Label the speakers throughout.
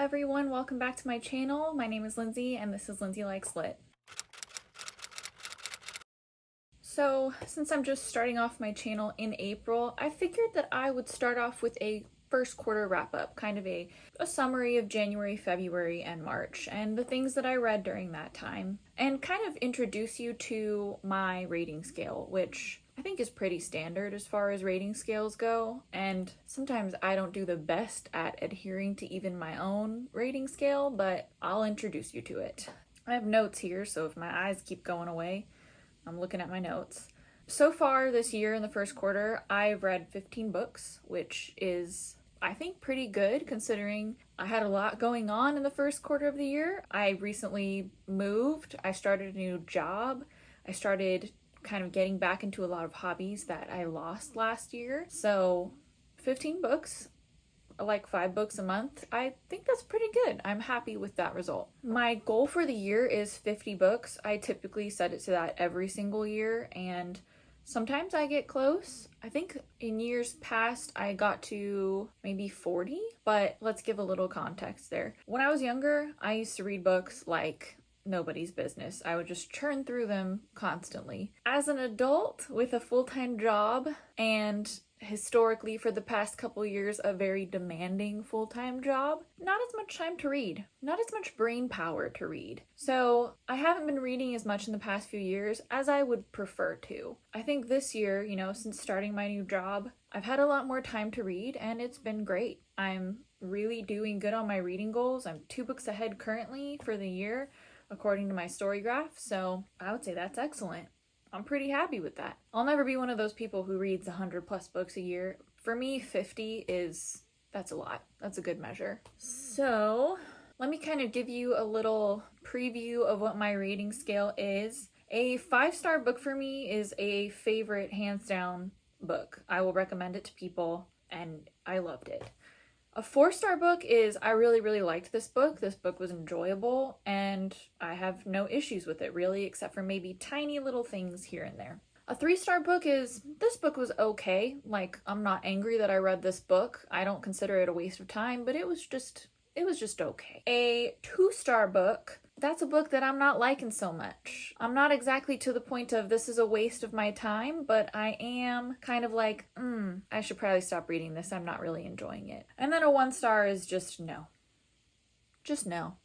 Speaker 1: everyone, welcome back to my channel. My name is Lindsay and this is Lindsay Likes Lit. So since I'm just starting off my channel in April, I figured that I would start off with a first quarter wrap up, kind of a summary of January, February, and March, and the things that I read during that time, and kind of introduce you to my rating scale, which I think is pretty standard as far as rating scales go, and sometimes I don't do the best at adhering to even my own rating scale, but I'll introduce you to it. I have notes here, so if my eyes keep going away, I'm looking at my notes. So far this year in the first quarter, I've read 15 books, which is, I think, pretty good considering I had a lot going on in the first quarter of the year. I recently moved, I started a new job, I started kind of getting back into a lot of hobbies that I lost last year. So 15 books, like 5 books a month, I think that's pretty good. I'm happy with that result. My goal for the year is 50 books. I typically set it to that every single year, and sometimes I get close. I think in years past I got to maybe 40, but let's give a little context there. When I was younger, I used to read books like nobody's business. I would just churn through them constantly. As an adult with a full-time job and historically for the past couple years a very demanding full-time job, not as much time to read, not as much brain power to read. So I haven't been reading as much in the past few years as I would prefer to. I think this year, since starting my new job, I've had a lot more time to read and it's been great. I'm really doing good on my reading goals. I'm 2 books ahead currently for the year, according to my storygraph, so I would say that's excellent. I'm pretty happy with that. I'll never be one of those people who reads 100 plus books a year. For me, 50 that's a lot. That's a good measure. So let me kind of give you a little preview of what my rating scale is. A 5-star book for me is a favorite, hands down book. I will recommend it to people and I loved it. A 4-star book is, I really, really liked this book. This book was enjoyable and I have no issues with it really, except for maybe tiny little things here and there. A 3-star book is, this book was okay. Like, I'm not angry that I read this book. I don't consider it a waste of time, but it was just okay. A 2-star book, that's a book that I'm not liking so much. I'm not exactly to the point of this is a waste of my time, but I am kind of like, I should probably stop reading this. I'm not really enjoying it. And then a 1-star is just no. Just no.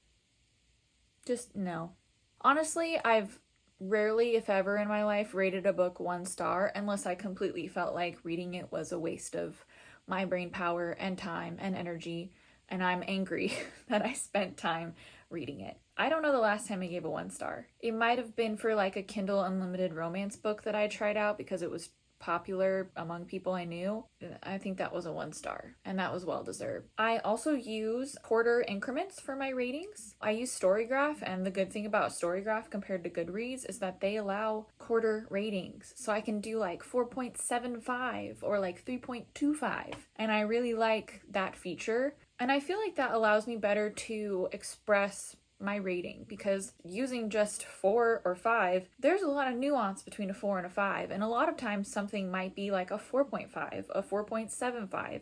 Speaker 1: Just no. Honestly, I've rarely, if ever in my life, rated a book 1 star unless I completely felt like reading it was a waste of my brain power and time and energy, and I'm angry that I spent time reading it. I don't know the last time I gave a 1 star. It might have been for like a Kindle Unlimited romance book that I tried out because it was popular among people I knew. I think that was a 1 star and that was well deserved. I also use quarter increments for my ratings. I use Storygraph, and the good thing about Storygraph compared to Goodreads is that they allow quarter ratings. So I can do like 4.75 or like 3.25, and I really like that feature. And I feel like that allows me better to express my rating, because using just 4 or 5, there's a lot of nuance between a 4 and a 5, and a lot of times something might be like a 4.5, a 4.75.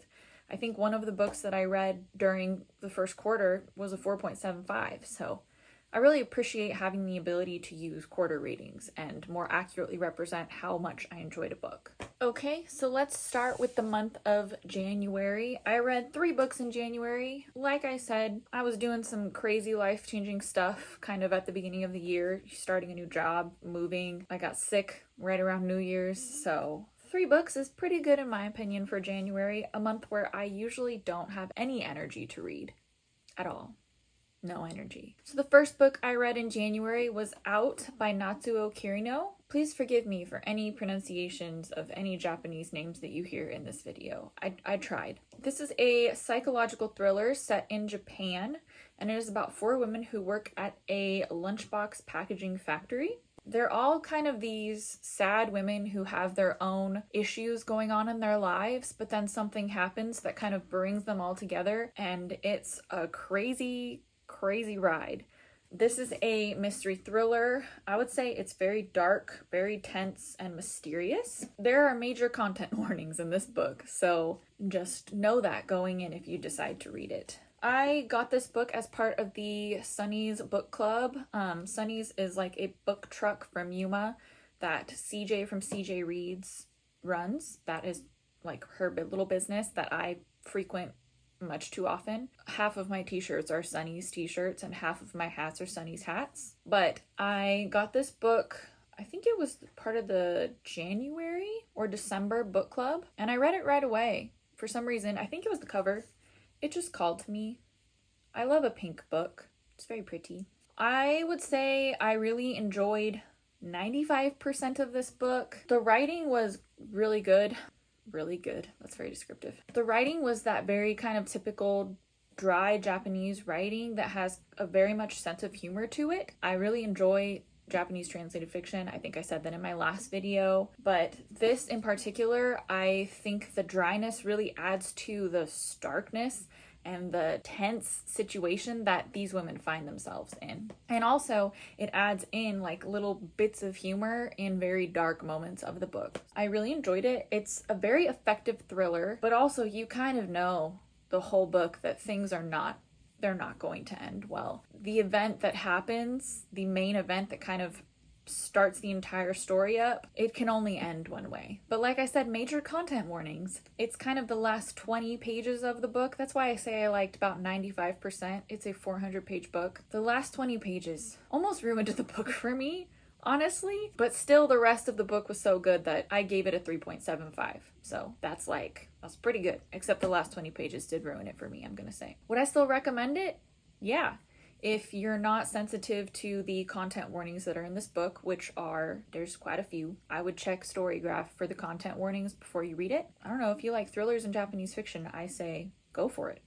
Speaker 1: I think one of the books that I read during the first quarter was a 4.75, so I really appreciate having the ability to use quarter ratings and more accurately represent how much I enjoyed a book. Okay, so let's start with the month of January. I read 3 books in January. Like I said, I was doing some crazy life-changing stuff kind of at the beginning of the year, starting a new job, moving. I got sick right around New Year's, so 3 books is pretty good in my opinion for January, a month where I usually don't have any energy to read at all. No energy. So the first book I read in January was Out by Natsuo Kirino. Please forgive me for any pronunciations of any Japanese names that you hear in this video. I tried. This is a psychological thriller set in Japan, and it is about 4 women who work at a lunchbox packaging factory. They're all kind of these sad women who have their own issues going on in their lives, but then something happens that kind of brings them all together, and it's a crazy ride. This is a mystery thriller. I would say it's very dark, very tense, and mysterious. There are major content warnings in this book, so just know that going in if you decide to read it. I got this book as part of the Sunny's book club. Sunny's is like a book truck from Yuma that CJ from CJ Reads runs. That is like her little business that I frequent much too often. Half of my t-shirts are Sunny's t-shirts and half of my hats are Sunny's hats. But I got this book, I think it was part of the January or December book club, and I read it right away. For some reason, I think it was the cover. It just called to me. I love a pink book. It's very pretty. I would say I really enjoyed 95% of this book. The writing was really good. Really good. That's very descriptive. The writing was that very kind of typical dry Japanese writing that has a very much sense of humor to it. I really enjoy Japanese translated fiction. I think I said that in my last video, but this in particular, I think the dryness really adds to the starkness and the tense situation that these women find themselves in. And also it adds in like little bits of humor in very dark moments of the book. I really enjoyed it. It's a very effective thriller, but also you kind of know the whole book that things are not, they're not going to end well. The event that happens, the main event that kind of starts the entire story up, it can only end one way. But like I said, major content warnings. It's kind of the last 20 pages of the book. That's why I say I liked about 95%. It's a 400-page book. The last 20 pages almost ruined the book for me, honestly, but still the rest of the book was so good that I gave it a 3.75. So that's pretty good, except the last 20 pages did ruin it for me, I'm gonna say. Would I still recommend it? Yeah. If you're not sensitive to the content warnings that are in this book, which there's quite a few, I would check Storygraph for the content warnings before you read it. I don't know, if you like thrillers and Japanese fiction, I say go for it.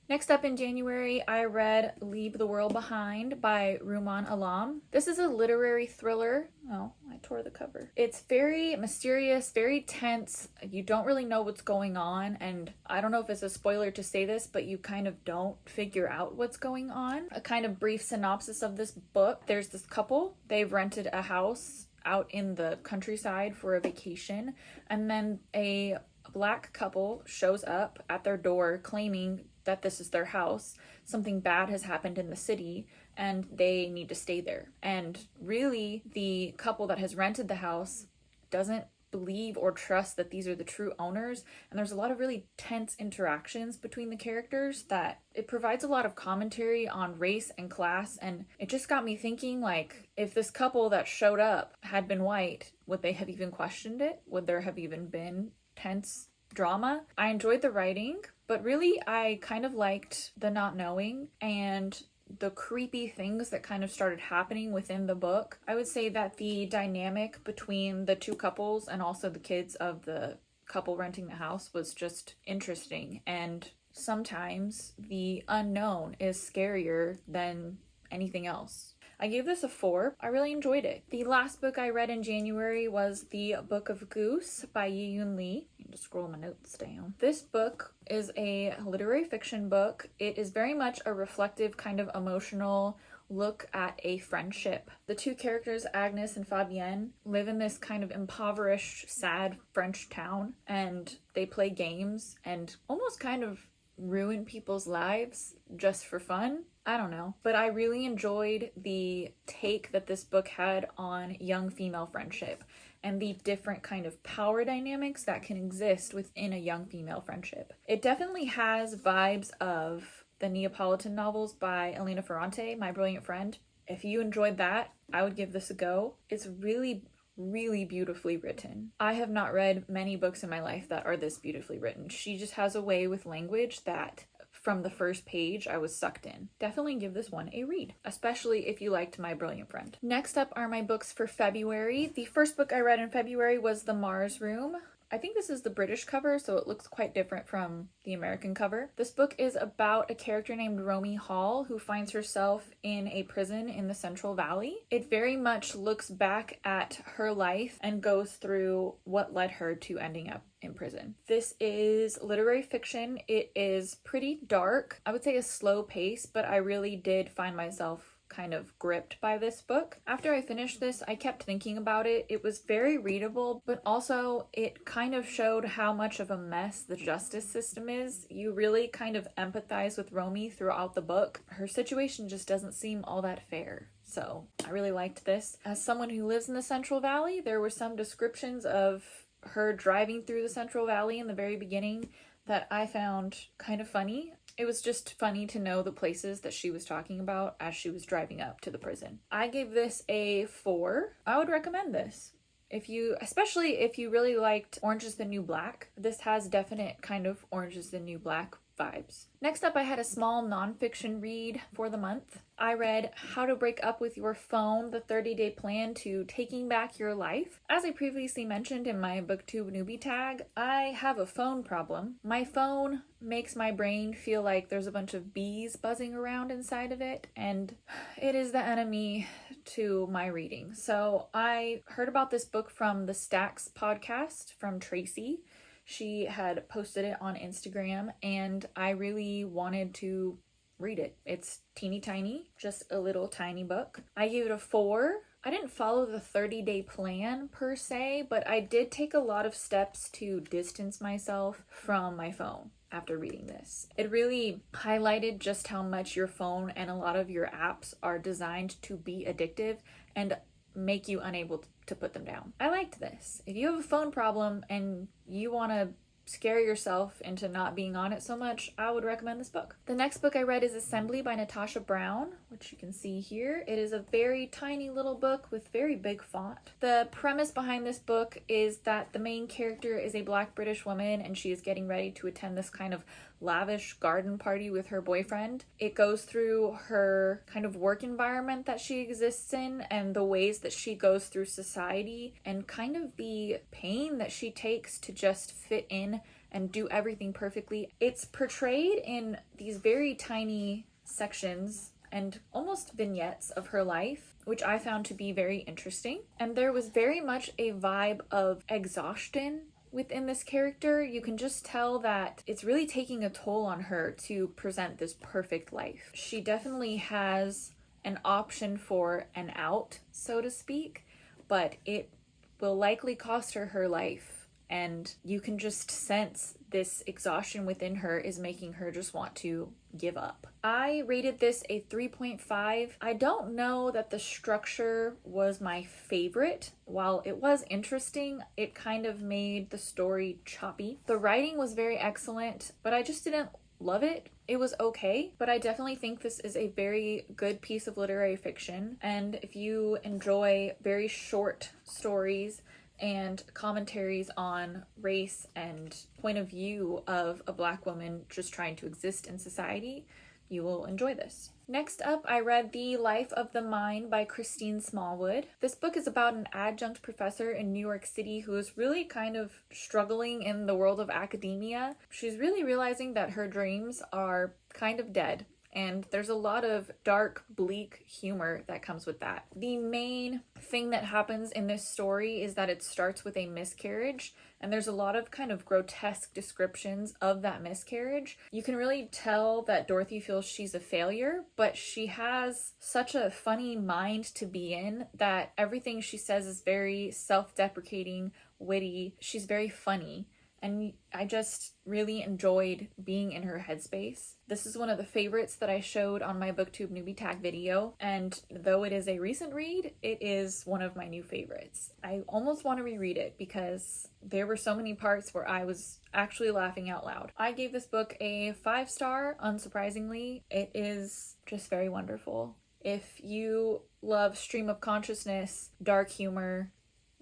Speaker 1: Next up in January, I read Leave the World Behind by Rumaan Alam. This is a literary thriller. Oh, I tore the cover. It's very mysterious, very tense. You don't really know what's going on, and I don't know if it's a spoiler to say this, but you kind of don't figure out what's going on. A kind of brief synopsis of this book. There's this couple. They've rented a house out in the countryside for a vacation, and then a black couple shows up at their door claiming that this is their house. Something bad has happened in the city and they need to stay there. And really, the couple that has rented the house doesn't believe or trust that these are the true owners. And there's a lot of really tense interactions between the characters that it provides a lot of commentary on race and class. And it just got me thinking, like, if this couple that showed up had been white, would they have even questioned it? Would there have even been tense drama? I enjoyed the writing, but really I kind of liked the not knowing and the creepy things that kind of started happening within the book. I would say that the dynamic between the two couples and also the kids of the couple renting the house was just interesting, and sometimes the unknown is scarier than anything else. I gave this a 4. I really enjoyed it. The last book I read in January was The Book of Goose by Yiyun. I'm just scroll my notes down. This book is a literary fiction book. It is very much a reflective kind of emotional look at a friendship. The two characters, Agnes and Fabienne, live in this kind of impoverished, sad French town, and they play games and almost kind of ruin people's lives just for fun. I don't know, but I really enjoyed the take that this book had on young female friendship and the different kind of power dynamics that can exist within a young female friendship. It definitely has vibes of the Neapolitan novels by Elena Ferrante, My Brilliant Friend. If you enjoyed that, I would give this a go. It's really beautifully written. I have not read many books in my life that are this beautifully written. She just has a way with language that from the first page I was sucked in. Definitely give this one a read, especially if you liked My Brilliant Friend. Next up are my books for February. The first book I read in February was The Mars Room. I think this is the British cover, so it looks quite different from the American cover. This book is about a character named Romy Hall who finds herself in a prison in the Central Valley. It very much looks back at her life and goes through what led her to ending up in prison. This is literary fiction. It is pretty dark. I would say a slow pace, but I really did find myself kind of gripped by this book. After I finished this, I kept thinking about it. It was very readable, but also it kind of showed how much of a mess the justice system is. You really kind of empathize with Romy throughout the book. Her situation just doesn't seem all that fair. So I really liked this. As someone who lives in the Central Valley, there were some descriptions of her driving through the Central Valley in the very beginning that I found kind of funny. It was just funny to know the places that she was talking about as she was driving up to the prison. I gave this a 4. I would recommend this. Especially if you really liked Orange is the New Black, this has definite kind of Orange is the New Black vibes. Next up, I had a small nonfiction read for the month. I read How to Break Up with Your Phone, the 30-Day Plan to Taking Back Your Life. As I previously mentioned in my booktube newbie tag, I have a phone problem. My phone makes my brain feel like there's a bunch of bees buzzing around inside of it, and it is the enemy to my reading. So I heard about this book from the Stacks podcast from Tracy. She had posted it on Instagram, and I really wanted to read it. It's teeny tiny, just a little tiny book. I gave it a 4. I didn't follow the 30-day plan per se, but I did take a lot of steps to distance myself from my phone after reading this. It really highlighted just how much your phone and a lot of your apps are designed to be addictive and make you unable to put them down. I liked this. If you have a phone problem and you want to scare yourself into not being on it so much, I would recommend this book. The next book I read is Assembly by Natasha Brown, which you can see here. It is a very tiny little book with very big font. The premise behind this book is that the main character is a Black British woman and she is getting ready to attend this kind of lavish garden party with her boyfriend. It goes through her kind of work environment that she exists in and the ways that she goes through society and kind of the pain that she takes to just fit in and do everything perfectly. It's portrayed in these very tiny sections and almost vignettes of her life, which I found to be very interesting. And there was very much a vibe of exhaustion within this character. You can just tell that it's really taking a toll on her to present this perfect life. She definitely has an option for an out, so to speak, but it will likely cost her her life. And you can just sense this exhaustion within her is making her just want to give up. I rated this a 3.5. I don't know that the structure was my favorite. While it was interesting, it kind of made the story choppy. The writing was very excellent, but I just didn't love it. It was okay, but I definitely think this is a very good piece of literary fiction. And if you enjoy very short stories and commentaries on race and point of view of a Black woman just trying to exist in society, you will enjoy this. Next up, I read The Life of the Mind by Christine Smallwood. This book is about an adjunct professor in New York City who is really kind of struggling in the world of academia. She's really realizing that her dreams are kind of dead. And there's a lot of dark, bleak humor that comes with that. The main thing that happens in this story is that it starts with a miscarriage, and there's a lot of kind of grotesque descriptions of that miscarriage. You can really tell that Dorothy feels she's a failure, but she has such a funny mind to be in that everything she says is very self-deprecating, witty. She's very funny. And I just really enjoyed being in her headspace. This is one of the favorites that I showed on my booktube newbie tag video, and though it is a recent read, it is one of my new favorites. I almost want to reread it because there were so many parts where I was actually laughing out loud. I gave this book a 5-star, unsurprisingly. It is just very wonderful. If you love stream of consciousness, dark humor,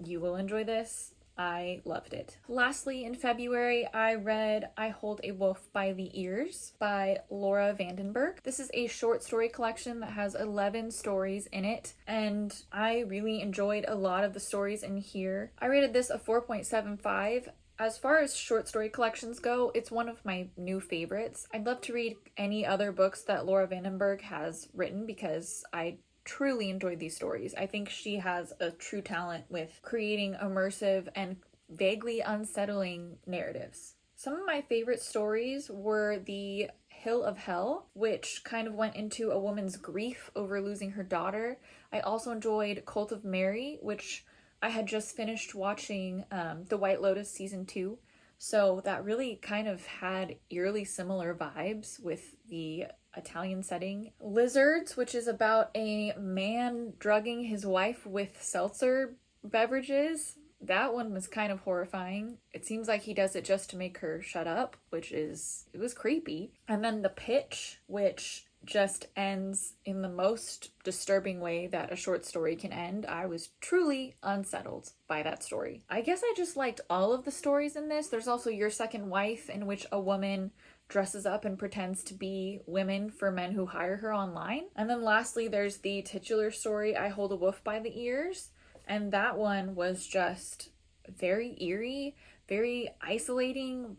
Speaker 1: you will enjoy this. I loved it. Lastly, in February, I read I Hold a Wolf by the Ears by Laura Vandenberg. This is a short story collection that has 11 stories in it, and I really enjoyed a lot of the stories in here. I rated this a 4.75. As far as short story collections go, it's one of my new favorites. I'd love to read any other books that Laura Vandenberg has written because I truly enjoyed these stories. I think she has a true talent with creating immersive and vaguely unsettling narratives. Some of my favorite stories were the Hill of Hell, which kind of went into a woman's grief over losing her daughter. I also enjoyed Cult of Mary, which I had just finished watching The White Lotus season 2. So that really kind of had eerily similar vibes with the Italian setting. Lizards, which is about a man drugging his wife with seltzer beverages. That one was kind of horrifying. It seems like he does it just to make her shut up, it was creepy. And then The Pitch, which just ends in the most disturbing way that a short story can end. I was truly unsettled by that story. I guess I just liked all of the stories in this. There's also Your Second Wife, in which a woman dresses up and pretends to be women for men who hire her online. And then lastly, there's the titular story, I Hold a Wolf by the Ears. And that one was just very eerie, very isolating,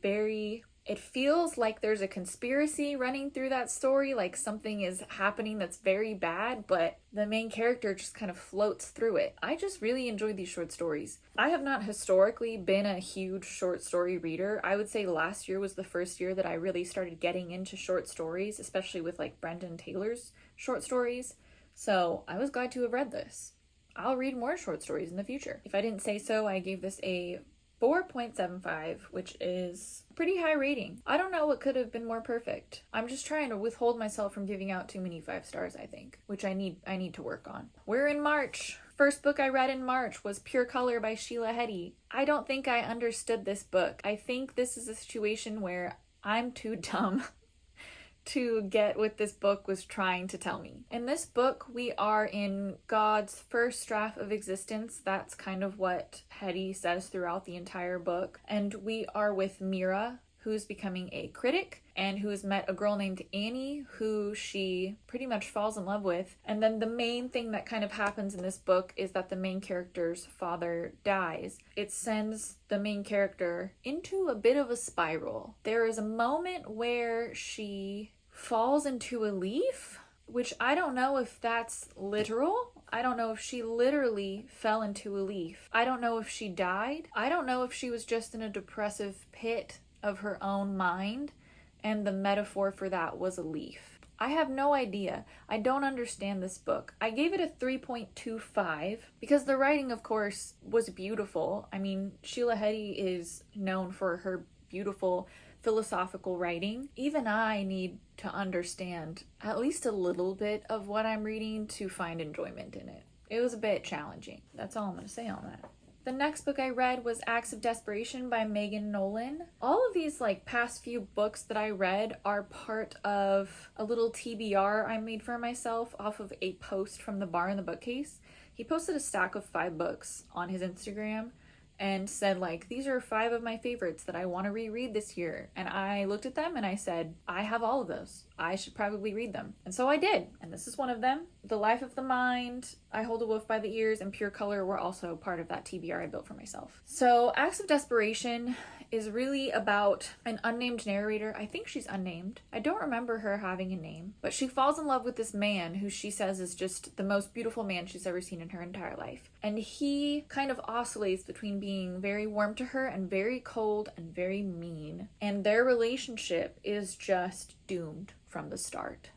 Speaker 1: it feels like there's a conspiracy running through that story, like something is happening that's very bad, but the main character just kind of floats through it. I just really enjoyed these short stories. I have not historically been a huge short story reader. I would say last year was the first year that I really started getting into short stories, especially with like Brendan Taylor's short stories. So I was glad to have read this. I'll read more short stories in the future. If I didn't say so, I gave this a 4.75, which is a pretty high rating. I don't know what could have been more perfect. I'm just trying to withhold myself from giving out too many 5 stars, I think, which I need to work on. We're in March. First book I read in March was Pure Color by Sheila Heti. I don't think I understood this book. I think this is a situation where I'm too dumb to get what this book was trying to tell me. In this book, we are in God's first draft of existence. That's kind of what Heti says throughout the entire book. And we are with Mira, who's becoming a critic and who has met a girl named Annie who she pretty much falls in love with. And then the main thing that kind of happens in this book is that the main character's father dies. It sends the main character into a bit of a spiral. There is a moment where she falls into a leaf, which I don't know if that's literal. I don't know if she literally fell into a leaf. I don't know if she died. I don't know if she was just in a depressive pit of her own mind and the metaphor for that was a leaf. I have no idea. I don't understand this book. I gave it a 3.25 because the writing, of course, was beautiful. I mean, Sheila Heti is known for her beautiful philosophical writing. Even I need to understand at least a little bit of what I'm reading to find enjoyment in it. It was a bit challenging. That's all I'm going to say on that. The next book I read was Acts of Desperation by Nolan. All of these past few books that I read are part of a little TBR I made for myself off of a post from the bar in the bookcase. He posted a stack of 5 books on his Instagram and said these are 5 of my favorites that I want to reread this year. And I looked at them and I said, I have all of those. I should probably read them. And so I did. And this is one of them. The Life of the Mind, I Hold a Wolf by the Ears, and Pure Color were also part of that TBR I built for myself. So Acts of Desperation is really about an unnamed narrator. I think she's unnamed. I don't remember her having a name, but she falls in love with this man who she says is just the most beautiful man she's ever seen in her entire life. And he kind of oscillates between being very warm to her and very cold and very mean. And their relationship is just doomed from the start.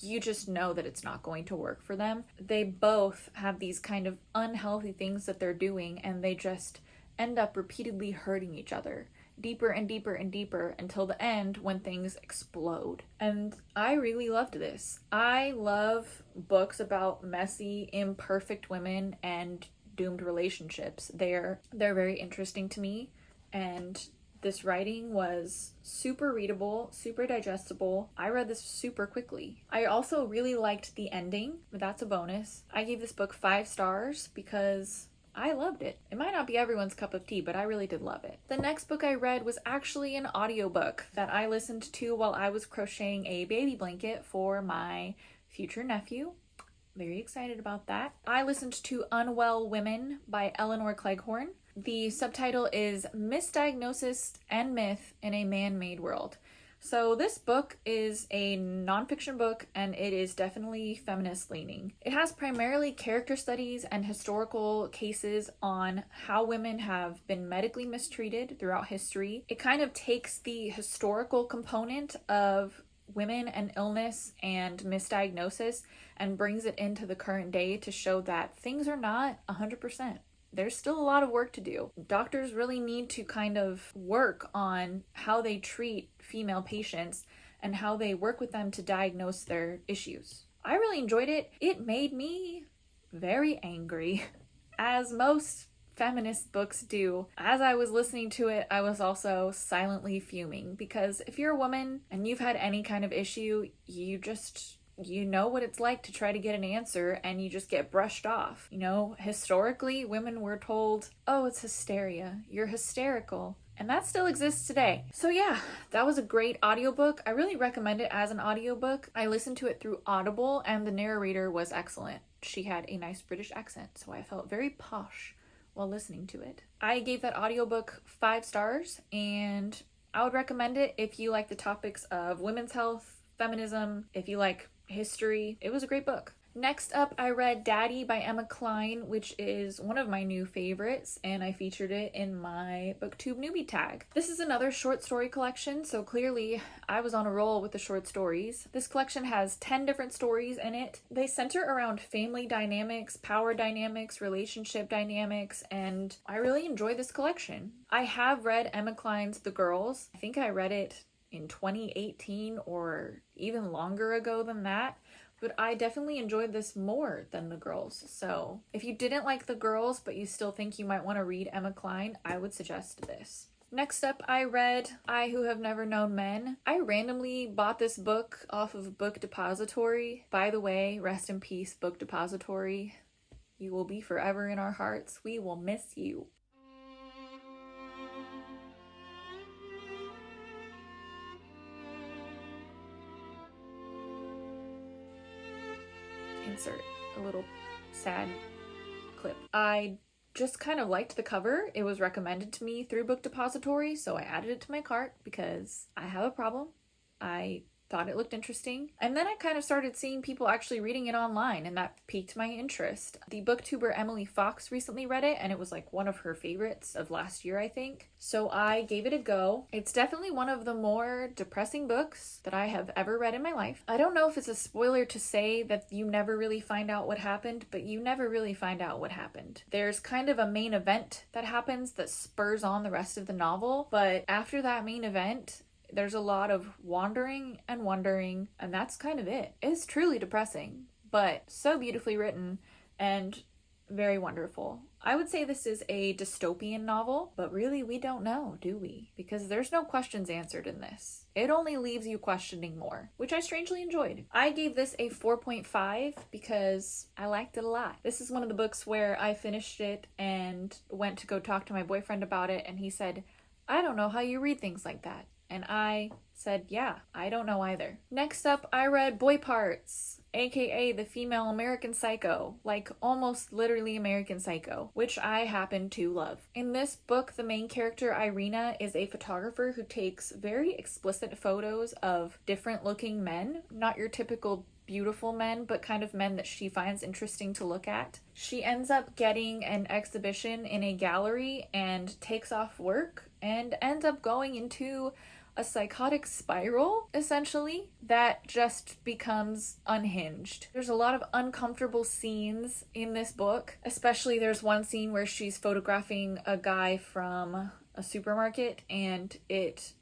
Speaker 1: You just know that it's not going to work for them. They both have these kind of unhealthy things that they're doing, and they just end up repeatedly hurting each other deeper and deeper and deeper until the end when things explode. And I really loved this. I love books about messy, imperfect women and doomed relationships. They're very interesting to me, and this writing was super readable, super digestible. I read this super quickly. I also really liked the ending, but that's a bonus. I gave this book 5 stars because I loved it. It might not be everyone's cup of tea, but I really did love it. The next book I read was actually an audiobook that I listened to while I was crocheting a baby blanket for my future nephew. Very excited about that. I listened to Unwell Women by Elinor Cleghorn. The subtitle is Misdiagnosis and Myth in a Man-Made World. So this book is a nonfiction book, and it is definitely feminist leaning. It has primarily character studies and historical cases on how women have been medically mistreated throughout history. It kind of takes the historical component of women and illness and misdiagnosis and brings it into the current day to show that things are not 100%. There's still a lot of work to do. Doctors really need to kind of work on how they treat female patients and how they work with them to diagnose their issues. I really enjoyed it. It made me very angry, as most feminist books do. As I was listening to it, I was also silently fuming, because if you're a woman and you've had any kind of issue, you know what it's like to try to get an answer and you just get brushed off. You know, historically, women were told, oh, it's hysteria. You're hysterical. And that still exists today. So yeah, that was a great audiobook. I really recommend it as an audiobook. I listened to it through Audible and the narrator was excellent. She had a nice British accent, so I felt very posh while listening to it. I gave that audiobook 5 stars, and I would recommend it if you like the topics of women's health, feminism, if you like history. It was a great book. Next up, I read Daddy by Emma Cline, which is one of my new favorites, and I featured it in my booktube newbie tag. This is another short story collection, so clearly I was on a roll with the short stories. This collection has 10 different stories in it. They center around family dynamics, power dynamics, relationship dynamics, and I really enjoy this collection. I have read Emma Cline's The Girls. I think I read it in 2018 or even longer ago than that. But I definitely enjoyed this more than The Girls. So if you didn't like The Girls, but you still think you might want to read Emma Cline, I would suggest this. Next up, I read I Who Have Never Known Men. I randomly bought this book off of Book Depository. By the way, rest in peace, Book Depository. You will be forever in our hearts. We will miss you. Insert a little sad clip. I just kind of liked the cover. It was recommended to me through Book Depository, so I added it to my cart because I have a problem. I thought it looked interesting. And then I kind of started seeing people actually reading it online, and that piqued my interest. The booktuber Emily Fox recently read it, and it was like one of her favorites of last year, I think. So I gave it a go. It's definitely one of the more depressing books that I have ever read in my life. I don't know if it's a spoiler to say that you never really find out what happened, but you never really find out what happened. There's kind of a main event that happens that spurs on the rest of the novel, but after that main event, there's a lot of wandering and wondering, and that's kind of it. It's truly depressing, but so beautifully written and very wonderful. I would say this is a dystopian novel, but really we don't know, do we? Because there's no questions answered in this. It only leaves you questioning more, which I strangely enjoyed. I gave this a 4.5 because I liked it a lot. This is one of the books where I finished it and went to go talk to my boyfriend about it, and he said, I don't know how you read things like that. And I said, yeah, I don't know either. Next up, I read Boy Parts, aka the female American Psycho, like almost literally American Psycho, which I happen to love. In this book, the main character, Irina, is a photographer who takes very explicit photos of different looking men, not your typical beautiful men, but kind of men that she finds interesting to look at. She ends up getting an exhibition in a gallery and takes off work and ends up going into a psychotic spiral, essentially, that just becomes unhinged. There's a lot of uncomfortable scenes in this book, especially there's one scene where she's photographing a guy from a supermarket, and it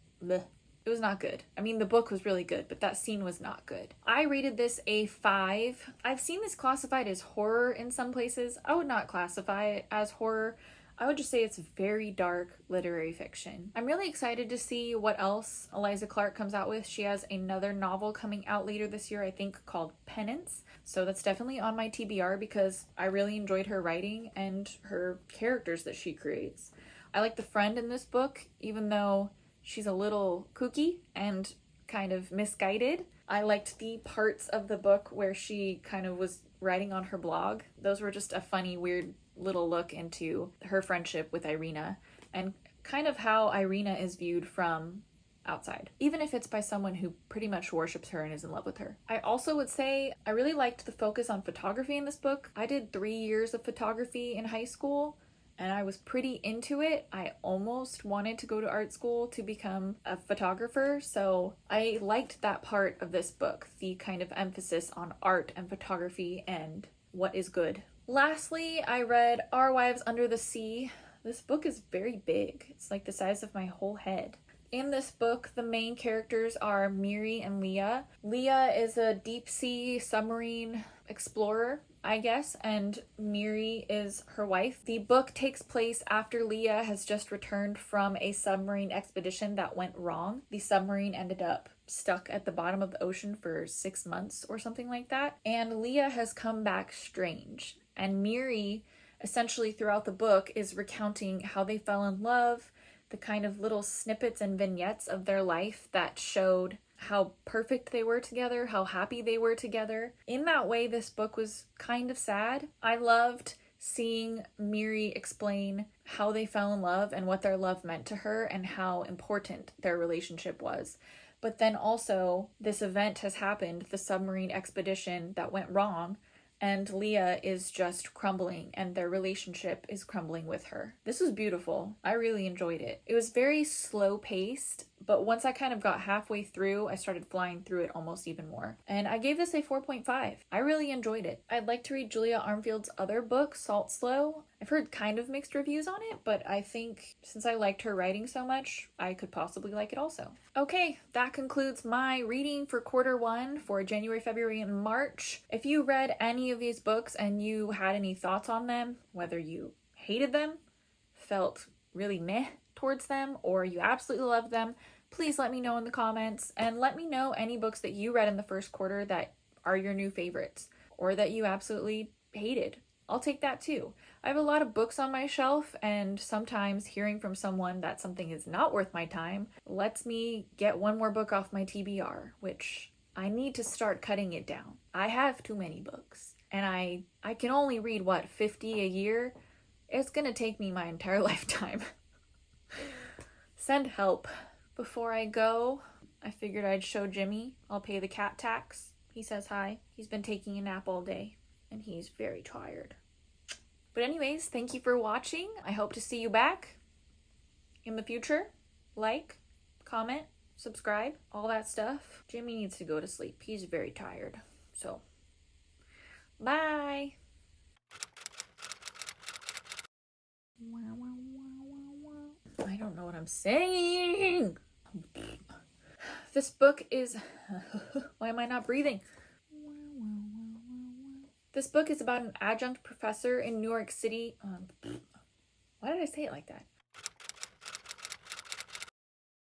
Speaker 1: was not good. I mean, the book was really good, but that scene was not good. I rated this a 5. I've seen this classified as horror in some places. I would not classify it as horror. I would just say it's very dark literary fiction. I'm really excited to see what else Eliza Clark comes out with. She has another novel coming out later this year, I think, called Penance. So that's definitely on my TBR because I really enjoyed her writing and her characters that she creates. I like the friend in this book, even though she's a little kooky and kind of misguided. I liked the parts of the book where she kind of was writing on her blog. Those were just a funny, weird little look into her friendship with Irina and kind of how Irina is viewed from outside, even if it's by someone who pretty much worships her and is in love with her. I also would say I really liked the focus on photography in this book. I did 3 years of photography in high school, and I was pretty into it. I almost wanted to go to art school to become a photographer, so I liked that part of this book, the kind of emphasis on art and photography and what is good. Lastly, I read Our Wives Under the Sea. This book is very big. It's like the size of my whole head. In this book, the main characters are Miri and Leah. Leah is a deep sea submarine explorer, I guess, and Miri is her wife. The book takes place after Leah has just returned from a submarine expedition that went wrong. The submarine ended up stuck at the bottom of the ocean for 6 months or something like that, and Leah has come back strange. And Miri, essentially throughout the book, is recounting how they fell in love, the kind of little snippets and vignettes of their life that showed how perfect they were together, how happy they were together. In that way, this book was kind of sad. I loved seeing Miri explain how they fell in love and what their love meant to her and how important their relationship was. But then also, this event has happened, the submarine expedition that went wrong, and Leah is just crumbling and their relationship is crumbling with her. This was beautiful. I really enjoyed it. It was very slow paced, but once I kind of got halfway through, I started flying through it almost even more. And I gave this a 4.5. I really enjoyed it. I'd like to read Julia Armfield's other book, Salt Slow. I've heard kind of mixed reviews on it, but I think since I liked her writing so much, I could possibly like it also. Okay, that concludes my reading for quarter one for January, February, and March. If you read any of these books and you had any thoughts on them, whether you hated them, felt really meh towards them, or you absolutely loved them, please let me know in the comments, and let me know any books that you read in the first quarter that are your new favorites, or that you absolutely hated. I'll take that too. I have a lot of books on my shelf, and sometimes hearing from someone that something is not worth my time lets me get one more book off my TBR, which I need to start cutting it down. I have too many books, and I can only read, 50 a year? It's gonna take me my entire lifetime. Send help. Before I go, I figured I'd show Jimmy. I'll pay the cat tax. He says hi. He's been taking a nap all day, and he's very tired. But anyways, thank you for watching. I hope to see you back in the future. Like, comment, subscribe, all that stuff. Jimmy needs to go to sleep. He's very tired. So, bye! I don't know what I'm saying. This book is... Why am I not breathing? This book is about an adjunct professor in New York City. Why did I say it like that?